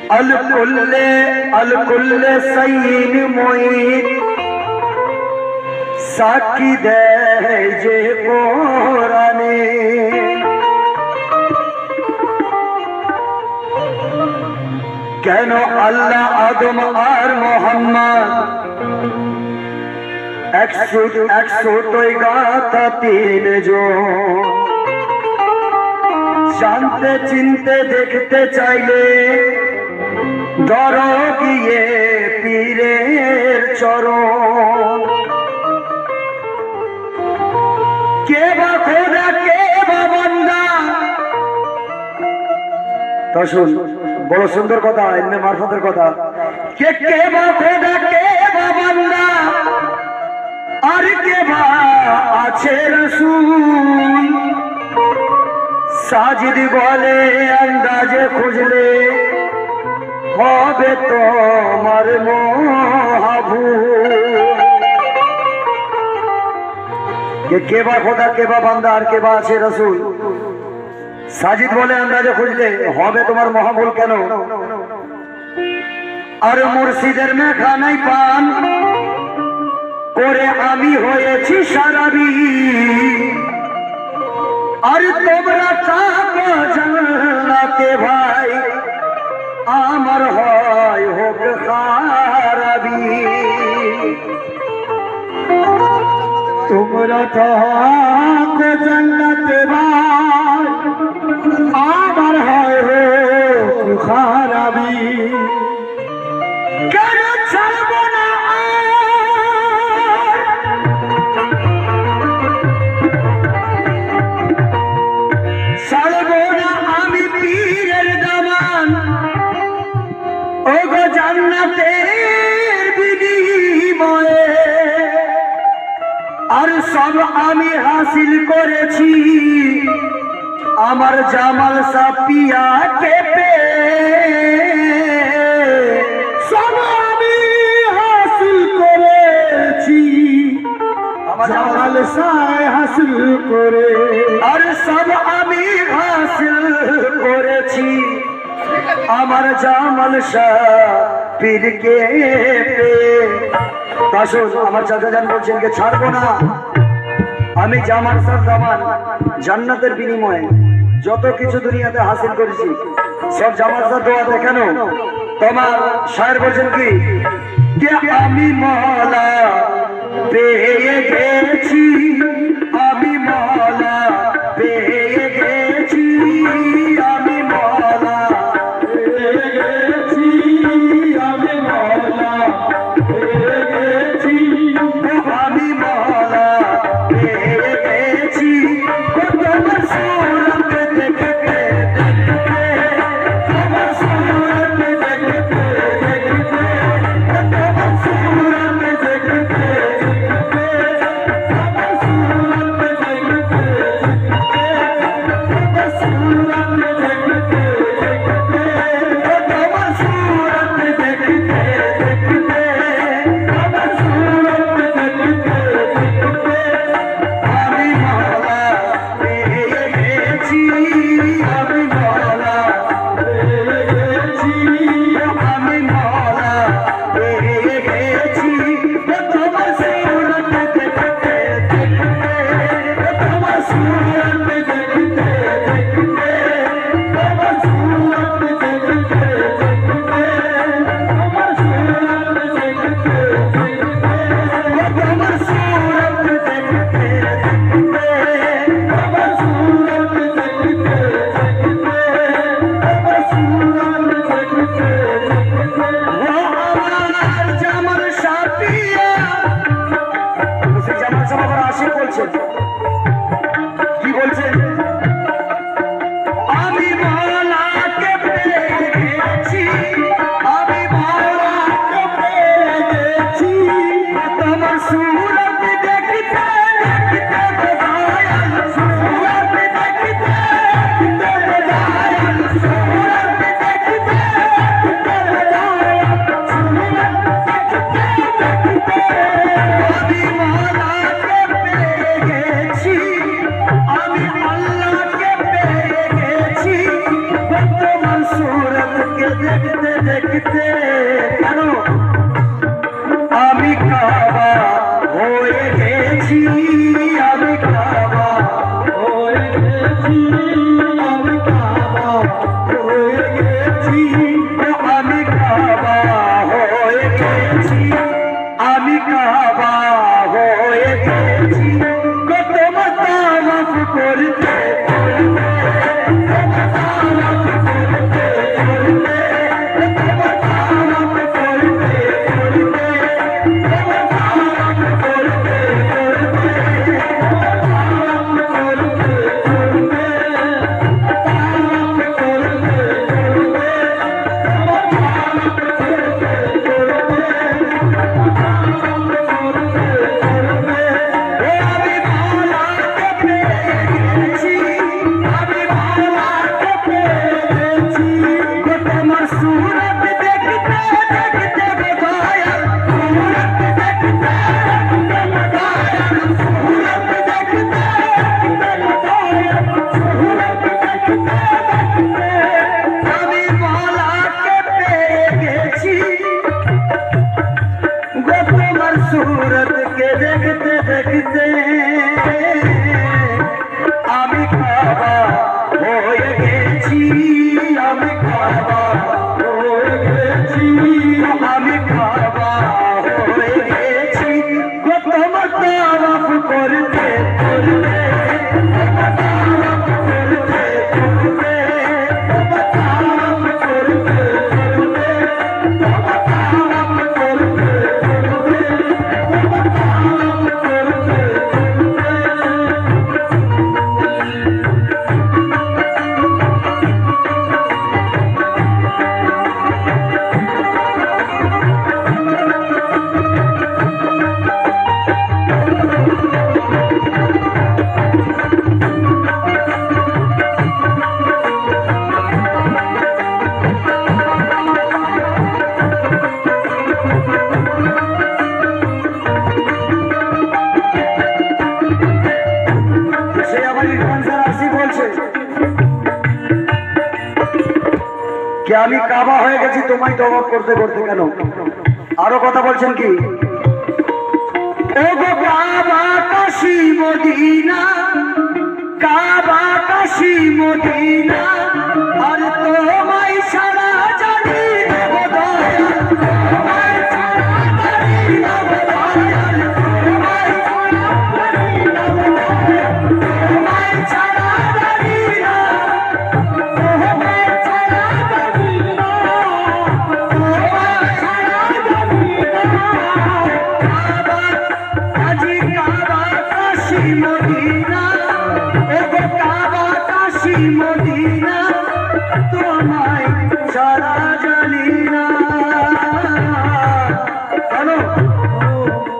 अलकुल्ले Saiyan Moin साकी दे जे कोराने কেন আল্লাহ আদম আর মোহাম্মদ একশো গাথা তিনজন জানতে চিনতে দেখতে চাইলে ধর গিয়ে পীরের চরণ কে বা খোদা কে বা বান্দা তা শুন বড় সুন্দর কথা এমনি মারফতের কথা কে কে বা খোদা কে বা বান্দা আর কে বা আছে রাসূল সাজিদ বলে আন্দাজে খুঁজলে হবে তোমার মহাভূল কে বা খোদা কে বা বান্দা আর কে বা আছে রাসূল সাজিদ বলে আন্দাজে খুঁজলে হবে তোমার মহাভুল কেন আর মুর্শিদের মেখানাই পান করে আমি হয়েছি সারাবি আর তোমরা থাকো জান্নাতে ভাই আমার হয় হোক খারাবি তোমরা থাকো জান্নাতে ভাই আমার হয় হোক খারাবি কেন ছাড়ব না ছাড়ব না আমি পীরের দামান ওগো জান্নাতের বিনিময়ে আর সব আমি হাসিল করেছি আমার জামাল সাপিয়া কেপে সব আমি হাসিল করেছি জামাল সায় হাসিল করে আর সব আমি হাসিল করেছি আমার জামাল শাহ পীরকে আসুন আমার চাচা জান বলছেন কে ছাড়বো না আমি জামাল শাহ জামান জান্নাতের বিনিময়ে যত কিছু দুনিয়াতে হাসিল করেছি সব জামাল শাহ দোয়াতে কেন তোমার শায়ের বলছেন কি যে আমি মওলা পেয়ে গেছি আমি মওলা পেয়ে গেছি আমি মওলা পেয়ে গেছি আমি মওলা পেয়ে গেছি আমি মওলা পেয়ে গেছি তোমার সুরত দেখতে দেখতে তোমার সুরত দেখতে দেখতে তোমার সুরত দেখতে দেখতে তোমার সুরত আমি কাবা হয়ে গেছি, আমি কাবা হয়ে গেছি, আমি কাবা হয়ে গেছি, কত মাতামাফ করতে सूरत के देखते देखते আমি কাবা হয়ে গেছি, আমি কাবা হয়ে গেছি, আমি কাবা হয়ে গেছি, কত মাতামাফ করতে করতে कि আমি কাবা হয়ে গেছি তোমায় তওয়াব করতে করতে। কেন আরো কথা বলছেন কি, ও গো কাবা কাশী মদিনা, কাবা কাশী মদিনা, আর তোমায় ছাড়া জানি না গো দয়াল, তোমায় ছাড়া জানি না গো দয়াল, তোমায় ছাড়া জানি না গো দয়াল, তোমায় ছাড়া জানি না, তোমায় ছাড়া জানি না, তোমায় ছাড়া জানি না, কাবা আজি কাবা কাশী মদিনা, ও গো কাবা কাশী মদিনা, তোমায় ছাড়া জানি না। কেন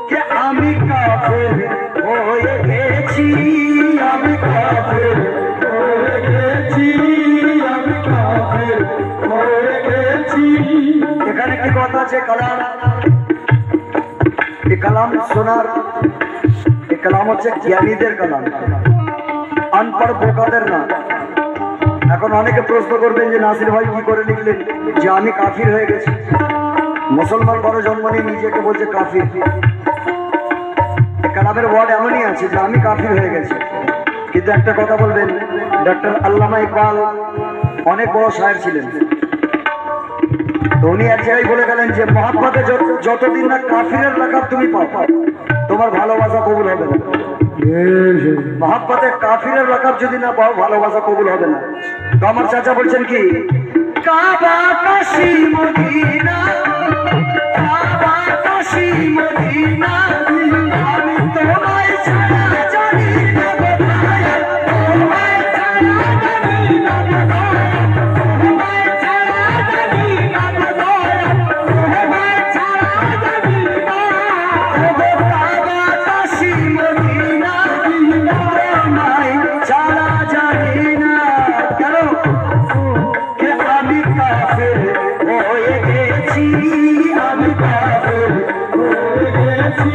কে আমি কাফের হয়ে গেছি, আমি কাফের হয়ে গেছি, আমি কাফের হয়ে গেছি। এখানে কি কথা আছে, কালাম, এই কালাম শোনার, এই কালাম হচ্ছে জ্ঞানীদের কালাম, আনপড় বোকাদের না। এখন অনেকে প্রশ্ন করবেন যে নাসির ভাই কি করে লিখলেন যে আমি কাফির হয়ে গেছি। মুসলমান বড় জন্ম নিয়ে নিজেকে বলছে কাফির। কালামের ওয়ার্ড এমনই আছে যে আমি কাফির হয়ে গেছি। কিন্তু একটা কথা বলবেন, ডক্টর আল্লামা ইকবাল অনেক বড় শায়ের ছিলেন, তো উনি এক জায়গায় বলে গেলেন যে মহাব্বতে যতদিন না কাফিরের লাকাব তুমি পাও, তোমার ভালোবাসা কবুল হবে না। মহাব্বতে কাফিরের লাকাব যদি না পাও, ভালোবাসা কবুল হবে না। তো আমার চাচা বলছেন কি, কাবা কাশী মদিনা, কাবা কাশী মদিনা, আমি তোমায় ছাড়া জানি না গো দয়াল, তোমায় ছাড়া জানি না গো দয়াল, তোমায় ছাড়া জানি না গো দয়াল, তোমায় ছাড়া জানি না, ও গো কাবা কাশী মদিনা, তোমায় ছাড়া জানি না। কেন কে আমি কাফের হয়ে গেছি, আমি কাফের হয়ে গেছি।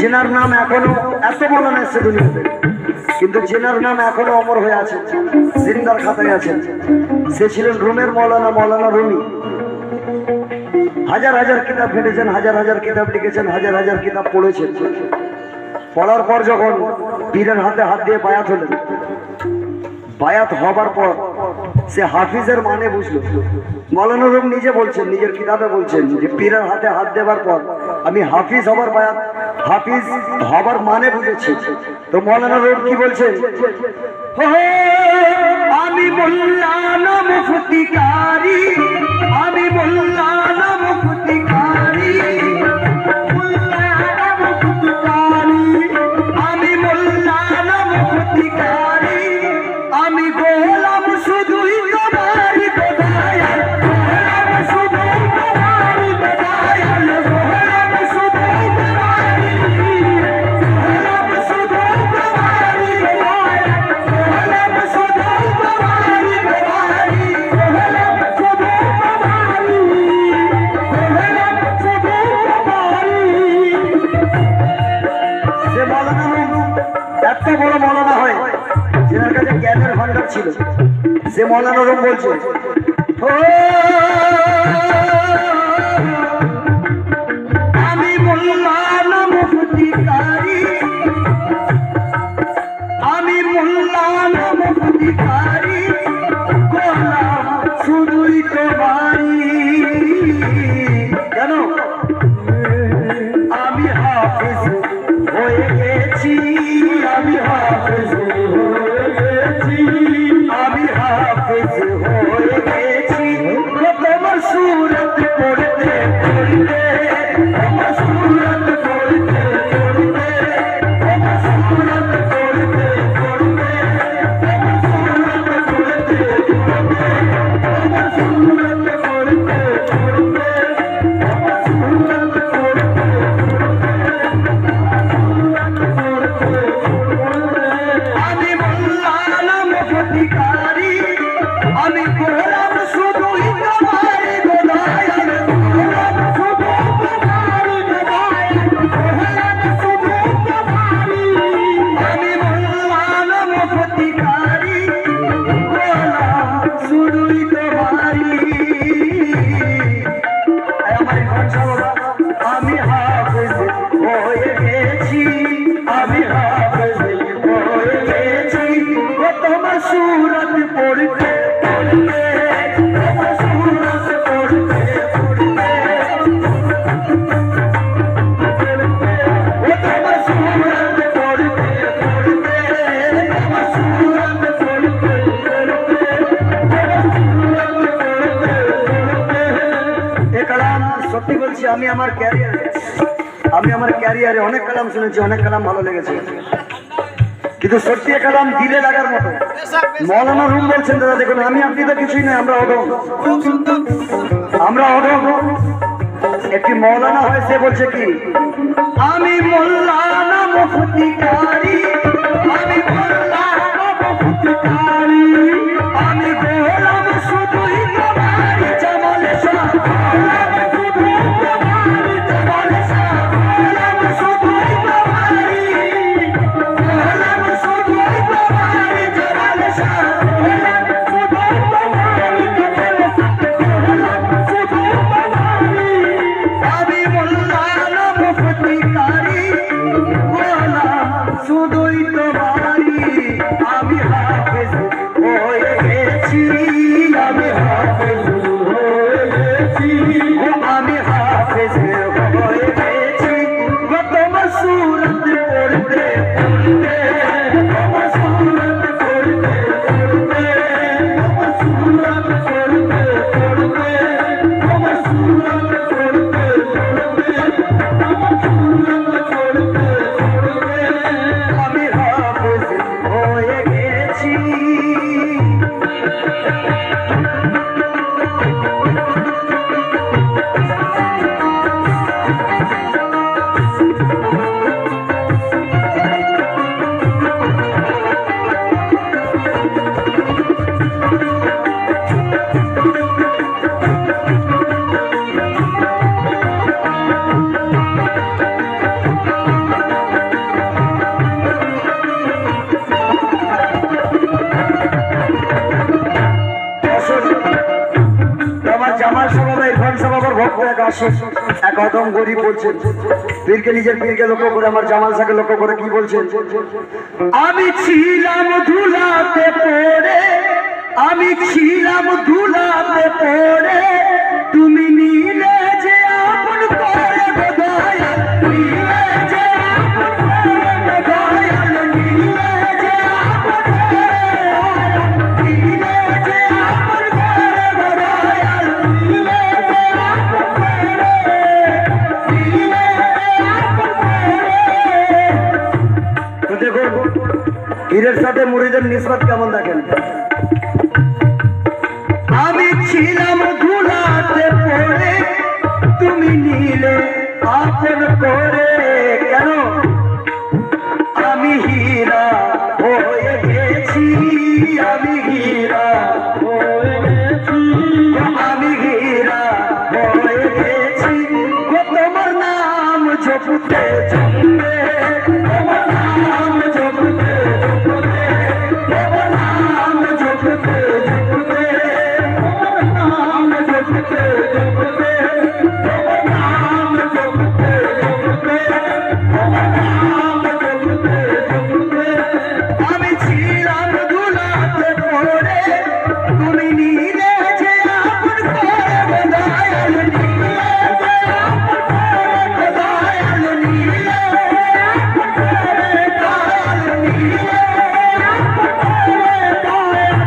যেনার নাম এখনো এত মৌলানা এসছে দুনিয়াতে, কিন্তু যেনার নাম এখনো অমর হয়ে আছে, জিন্দার খাতায় আছেন, সে ছিলেন রুমের মৌলানা, মৌলানা রুমি। হাজার হাজার কিতাব ফেটেছেন, হাজার হাজার কিতাব লিখেছেন, হাজার হাজার কিতাব পড়েছেন। পড়ার পর যখন পীরের হাতে হাত দিয়ে বায়াত হলেন, বায়াত হবার পর সে হাফিজের মানে বুঝলো। মৌলানা রুম নিজে বলছেন, নিজের কিতাবে বলছেন যে পীরের হাতে হাত দেবার পর আমি হাফিজ হবার বায়াত, হাফিজ হবার মানে বুঝেছি। তো মৌলানা রুম কি বলছেন, আমি মোল্লা না মুফতি কারি, আমি মোল্লা না মুফতি কারি, মোল্লা না মুফতি কারি, আমি মোল্লা না মুফতি কারি, আমি গোলাম শুধুই তোমারই দয়াল, গোলাম শুধুই তোমারই দয়াল, গোলাম শুধুই তোমারই, গোলাম শুধুই তোমারই দয়াল, গোলাম শুধুই তোমারই দয়াল, গোলাম শুধুই তোমারই, গোলাম শুধুই তোমারই। সে মৌলানা এত বড় মৌলানা হয় যেনার কাছে জ্ঞানের ভান্ডার ছিল। সে মৌলানা রুম বলছে, আমি মোল্লা না মুফতি কারি, আমি মোল্লা না মুফতি কারি, গোলাম শুধুই তোমারই। কেন? আমি হাফিজ হয়ে গেছি, আমি হাফিজ হয়ে গেছি, আমি হাফিজ হয়ে গেছি, তোমার সুরত পড়তে পড়তে, তোমার সুরত পড়তে পড়তে, তোমার সুরত পড়তে পড়তে, তোমার সুরত পড়তে পড়তে, তোমার সুরত পড়তে পড়তে, তোমার সুরত আমি মোল্লা না মুফতি কারি, আমি গোলাম শুধুই তোমারই দয়াল, গোলাম শুধুই তোমারই দয়াল, গোলাম শুধুই তোমারই, আমি মোল্লা না মুফতি কারি, গোলাম শুধুই তোমারই। আমার ভাষা আমি হাফিজ হয়ে গেছি, আমি হাফিজ হয়ে গেছি, ও তোমার সুরত পড়তে পড়তে, তোমার সুরত পড়তে পড়তে, ও তোমার সুরত পড়তে পড়তে, তোমার সুরত পড়তে পড়তে, তোমার সুরত পড়তে পড়তে। এ কালাম সত্যি বলছি, আমি আমার ক্যারিয়ারে অনেক কালাম শুনেছি, অনেক কালাম ভালো লেগেছে, কিন্তু সত্যি এ কালাম দিলে লাগার মতো। মৌলানা রুম বলছেন, দাদা দেখুন আমি আপনি তো কিছুই নয়, আমরা অধম, আমরা অধম। একটি মৌলানা হয়, সে বলছে কি, আমি মোল্লা না মুফতি কারি, আমি মোল্লা না মুফতি কারি, আমি গোলাম শুধুই তোমারই জামাল শাহ, গোলাম শুধুই তোমারই জামাল শাহ, গোলাম শুধুই তোমারই, গোলাম শুধুই তোমারই জামাল শাহ, গোলাম শুধুই তোমারই জামাল শাহ, গোলাম শুধুই তোমারই, আমি মোল্লা না মুফতি কারি। আশিক এক অদম গরিব বলছেন, পীরকে নিজের পীরকে লক্ষ্য করে, আমার জামাল শাহকে লক্ষ্য করে কি বলছেন? আমি ছিলাম ধুলাতে পড়ে, আমি ছিলাম ধুলাতে পড়ে, তুমি নিলে যে আপন করে গো দয়াল, নিলে যে আপন করে গো দয়াল, নিলে যে আপন করে, নিলে যে আপন করে গো দয়াল, নিলে যে আপন করে, নিলে যে আপন করে। তো দেখো পীরের সাথে মুরিদের নিসবত কেমন দেখেন। আমি ছিলাম ধুলাতে পড়ে, তুমি নিলে আপন করে, কেন? আমি হীরা হয়ে গেছি, আমি হীরা হয়ে গেছি, আমি হীরা হয়ে গেছি গো, তোমার নাম জপতে জপতে, তোমার নাম জপতে জপতে, তোমার নাম জপতে জপতে, তোমার নাম জপতে জপতে, তোমার নাম জপতে জপতে, তোমার নাম জপতে জপতে। আমি ছিলাম ধুলাতে পড়ে, তুমি নিলে যে আপন করে গো দয়াল, নিলে যে আপন করে গো দয়াল, নিলে আপন করে দয়াল, নিলে আপন করে দয়াল,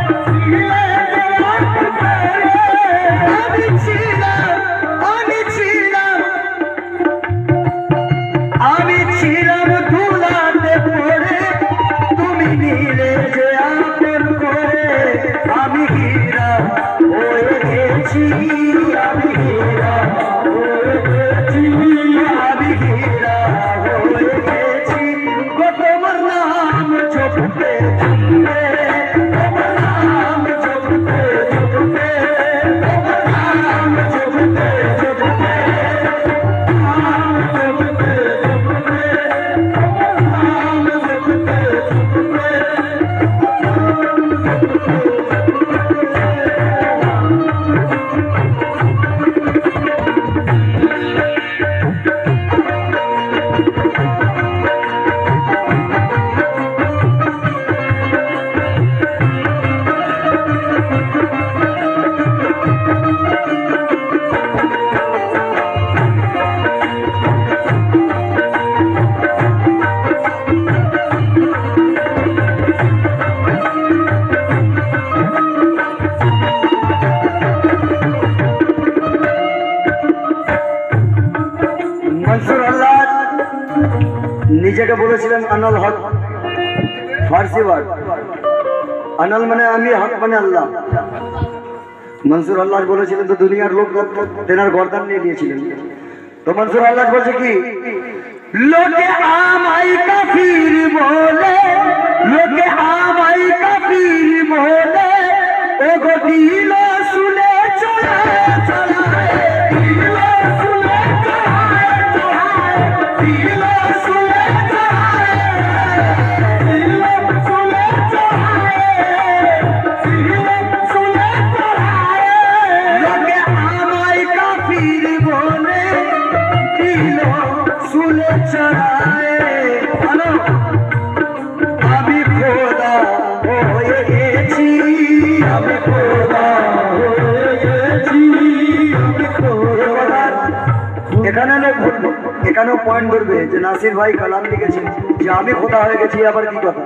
নিলে যে আপন করে। আমি ছিলাম, আমি ছিলাম, আমি ছিলাম ধুলাতে পড়ে, তুমি নিলে যে আপন করে, আমি হীরা হয়ে গেছি, আমি হীরা হয়ে গেছি, আমি হীরা হয়ে গেছি গো, তোমার নাম জপতে জপতে, তোমার নাম জপতে জপতে, তোমার নাম জপতে জপতে, নাম জপতে জপতে, তোমার নাম জপতে জপতে। মনসুর আল্লাহ নিজেকে বলেছিলেন আনাল হক, ফার্সি ওয়ার্ড। আনাল মানে আমি, হক মানে আল্লাহ। মনসুর আল্লাহ বলেছিলেন তো দুনিয়ার লোক তেনার গর্দান নিয়ে নিয়েছিলেন। তো মনসুর আল্লাহ বলছে কি, লোকে আমাই কাফির বলে, লোকে আমাই কাফির বলে, ও গো দিল শুনে চড়ায় চড়ায়, দিল শুনে চড়ায় চড়ায়, দিল শুনে চড়ায়, দিল শুনে চড়ায়, দিল শুনে চড়ায়। লোকে আমাই কাফির বলে, দিল শুনে চড়ায়। বলো, আমি খোদা হয়ে গেছি, আমি খোদা হয়ে গেছি, আমি খোদা। এখানে লোক বলবো, এখানেও পয়েন্ট ধরবে যে নাসির ভাই কালাম লিখেছেন যে আমি খোদা হয়ে গেছি, আবার কি কথা?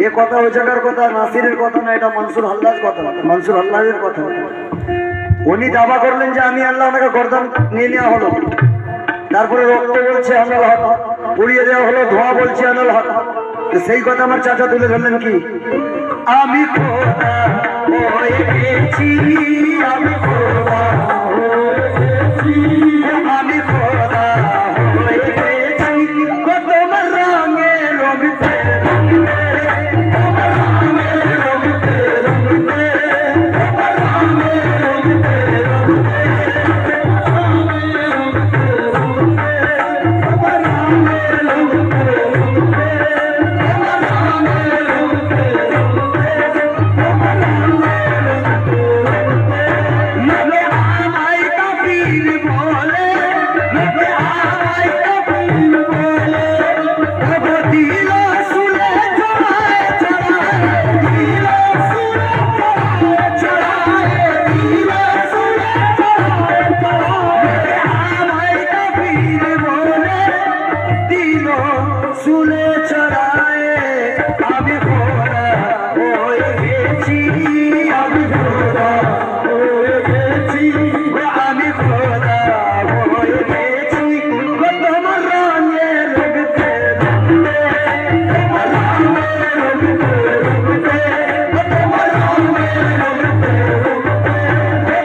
এ কথা ওই জায়গার কথা, নাসিরের কথা না, এটা মনসুর আল্লাহর কথা, মনসুর আল্লাহের কথা। উনি দাবা করলেন যে আমি আল্লাহ, ওনাকে গর্দান নিয়ে নেওয়া হলো, তারপরে রক্ত বলছে আনাল হক, পুড়িয়ে দেওয়া হলো, ধোঁয়া বলছে আনাল হক। সেই কথা আমার চাচা তুলে ধরলেন কি, আমি খোদা হয়ে গেছি, আমি খোদা হয়ে গেছি, আমি খোদা হয়ে গেছি গো, তোমার রঙে রঙতে রঙতে, তোমার রঙে রঙতে রঙতে, তোমার রঙে রঙতে রঙতে, তোমার রঙে রঙতে রঙতে, তোমার রঙে রঙতে রঙতে, তোমার রঙে রঙতে রঙতে। আমায় কাফির বল রসুলে চড়ায়ে আমি খোদা হয়ে গেছি, আমি খোদা হয়ে গেছি, আমি খোদা হয়ে গেছি। তোমার রঙে রঙতে রঙতে, তোমার রঙে রঙতে রঙতে, তোমার রঙে রঙতে রঙতে,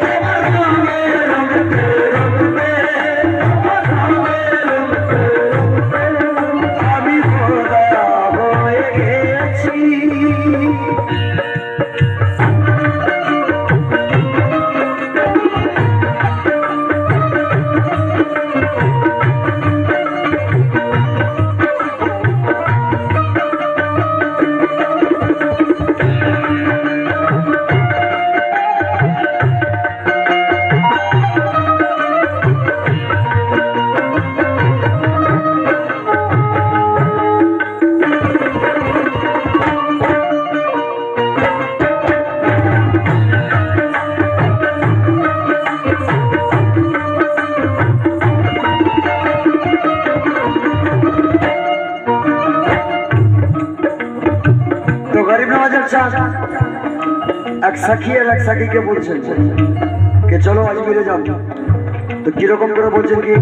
তোমার রঙে রঙতে রঙতে, আমি খোদা হয়ে গেছি। तो गरीब नवाजर शाह এক সাখীকে বলছেন কে চলো আজমিরে যাও। তো কিরকম করে বলছেন কি,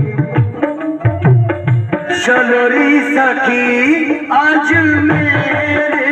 চলো রে সাখী আজমিরে